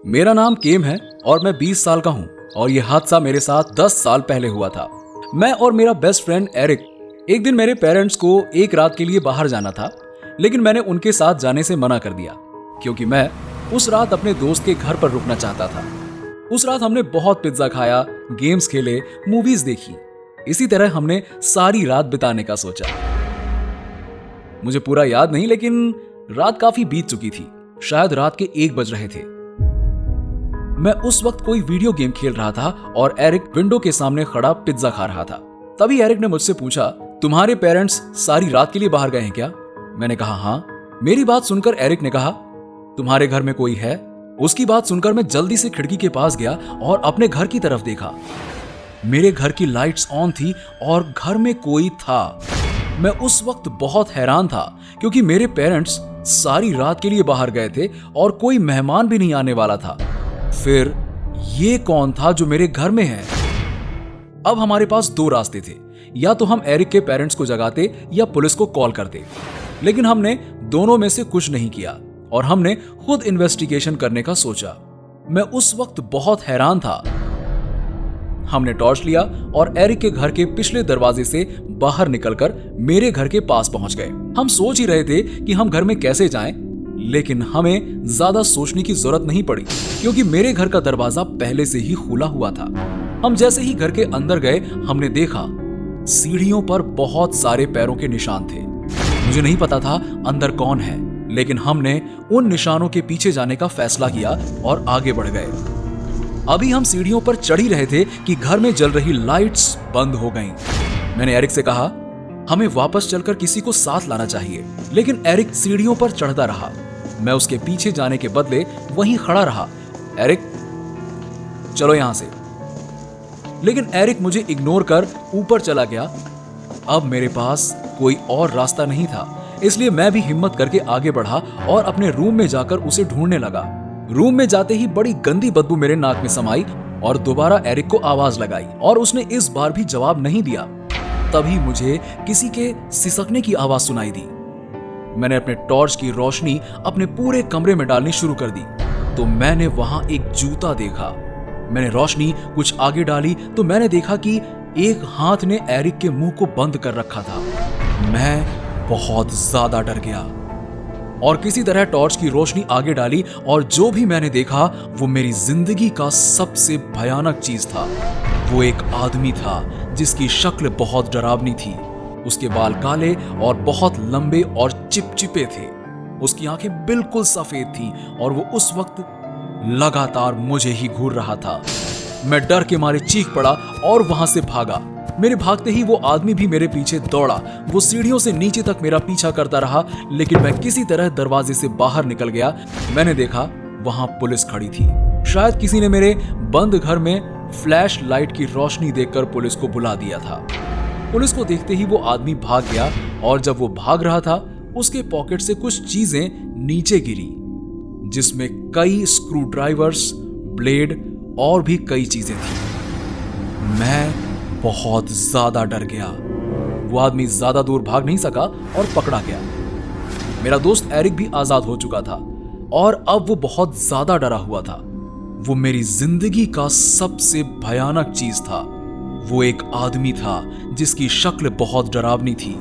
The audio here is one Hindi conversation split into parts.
मेरा नाम केम है और मैं 20 साल का हूँ और ये हादसा मेरे साथ 10 साल पहले हुआ था। मैं और मेरा बेस्ट फ्रेंड एरिक, एक दिन मेरे पेरेंट्स को एक रात के लिए बाहर जाना था, लेकिन मैंने उनके साथ जाने से मना कर दिया क्योंकि मैं उस रात अपने दोस्त के घर पर रुकना चाहता था। उस रात हमने बहुत पिज्जा खाया, गेम्स खेले, मूवीज देखी। इसी तरह हमने सारी रात बिताने का सोचा। मुझे पूरा याद नहीं, लेकिन रात काफी बीत चुकी थी। शायद रात के 1 बज रहे थे। मैं उस वक्त कोई वीडियो गेम खेल रहा था और एरिक विंडो के सामने खड़ा पिज्जा खा रहा था। तभी एरिक ने मुझसे पूछा, तुम्हारे पेरेंट्स सारी रात के लिए बाहर गए हैं क्या? मैंने कहा हाँ। मेरी बात सुनकर एरिक ने कहा, तुम्हारे घर में कोई है? उसकी बात सुनकर मैं जल्दी से खिड़की के पास गया और अपने घर की तरफ देखा। मेरे घर की लाइट्स ऑन थी और घर में कोई था। मैं उस वक्त बहुत हैरान था क्योंकि मेरे पेरेंट्स सारी रात के लिए बाहर गए थे और कोई मेहमान भी नहीं आने वाला था। फिर ये कौन था जो मेरे घर में है? अब हमारे पास 2 रास्ते थे, या तो हम एरिक के पेरेंट्स को जगाते या पुलिस को कॉल करते। लेकिन हमने दोनों में से कुछ नहीं किया और हमने खुद इन्वेस्टिगेशन करने का सोचा। मैं उस वक्त बहुत हैरान था। हमने टॉर्च लिया और एरिक के घर के पिछले दरवाजे से बाहर निकलकर मेरे घर के पास पहुंच गए। हम सोच ही रहे थे कि हम घर में कैसे जाएं, लेकिन हमें ज्यादा सोचने की जरूरत नहीं पड़ी क्योंकि मेरे घर का दरवाजा पहले से ही खुला हुआ था। हम जैसे ही घर के अंदर गए, हमने देखा सीढ़ियों पर बहुत सारे पैरों के निशान थे। मुझे नहीं पता था अंदर कौन है, लेकिन हमने उन निशानों के पीछे जाने का फैसला किया और आगे बढ़ गए। अभी हम सीढ़ियों पर चढ़ ही रहे थे कि घर में जल रही लाइट्स बंद हो गईं। मैंने एरिक से कहा, हमें वापस चलकर किसी को साथ लाना चाहिए, लेकिन एरिक सीढ़ियों पर चढ़ता रहा। मैं उसके पीछे जाने के बदले वहीं खड़ा रहा। एरिक, चलो यहां से। लेकिन एरिक मुझे इग्नोर कर ऊपर चला गया। अब मेरे पास कोई और रास्ता नहीं था, इसलिए मैं भी हिम्मत करके आगे बढ़ा और अपने रूम में जाकर उसे ढूंढने लगा। रूम में जाते ही बड़ी गंदी बदबू मेरे नाक में समाई और दोबारा एरिक को आवाज लगाई और उसने इस बार भी जवाब नहीं दिया। तभी मुझे किसी के सिसकने की आवाज सुनाई दी। मैंने अपने टॉर्च की रोशनी अपने पूरे कमरे में डालनी शुरू कर दी तो मैंने वहां एक जूता देखा। मैंने रोशनी कुछ आगे डाली तो मैंने देखा कि एक हाथ ने एरिक के मुंह को बंद कर रखा था। मैं बहुत ज्यादा डर गया और किसी तरह टॉर्च की रोशनी आगे डाली और जो भी मैंने देखा वो मेरी जिंदगी का सबसे भयानक चीज था। वो एक आदमी था जिसकी शक्ल बहुत डरावनी थी। उसके बाल काले और बहुत लंबे और चिपचिपे थे। उसकी आंखें बिल्कुल सफेद थी और वो उस वक्त लगातार मुझे ही घूर रहा था। मैं डर के मारे चीख पड़ा और वहां से भागा। मेरे भागते ही वो आदमी भी मेरे पीछे दौड़ा। वो सीढ़ियों से नीचे तक मेरा पीछा करता रहा, लेकिन मैं किसी तरह दरवाजे से बाहर निकल गया। मैंने देखा वहां पुलिस खड़ी थी। शायद किसी ने मेरे बंद घर में फ्लैश लाइट की रोशनी देखकर पुलिस को बुला दिया था। पुलिस को देखते ही वो आदमी भाग गया और जब वो भाग रहा था उसके पॉकेट से कुछ चीजें नीचे गिरी, जिसमें कई स्क्रू ड्राइवर्स, ब्लेड और भी कई चीजें थी। मैं बहुत ज्यादा डर गया। वो आदमी ज्यादा दूर भाग नहीं सका और पकड़ा गया। मेरा दोस्त एरिक भी आजाद हो चुका था और अब वो बहुत ज्यादा डरा हुआ था। वो मेरी जिंदगी का सबसे भयानक चीज था। वो एक आदमी था जिसकी शक्ल बहुत डरावनी थी।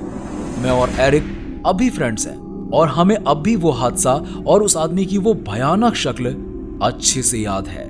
मैं और एरिक अब भी फ्रेंड्स हैं और हमें अब भी वो हादसा और उस आदमी की वो भयानक शक्ल अच्छे से याद है।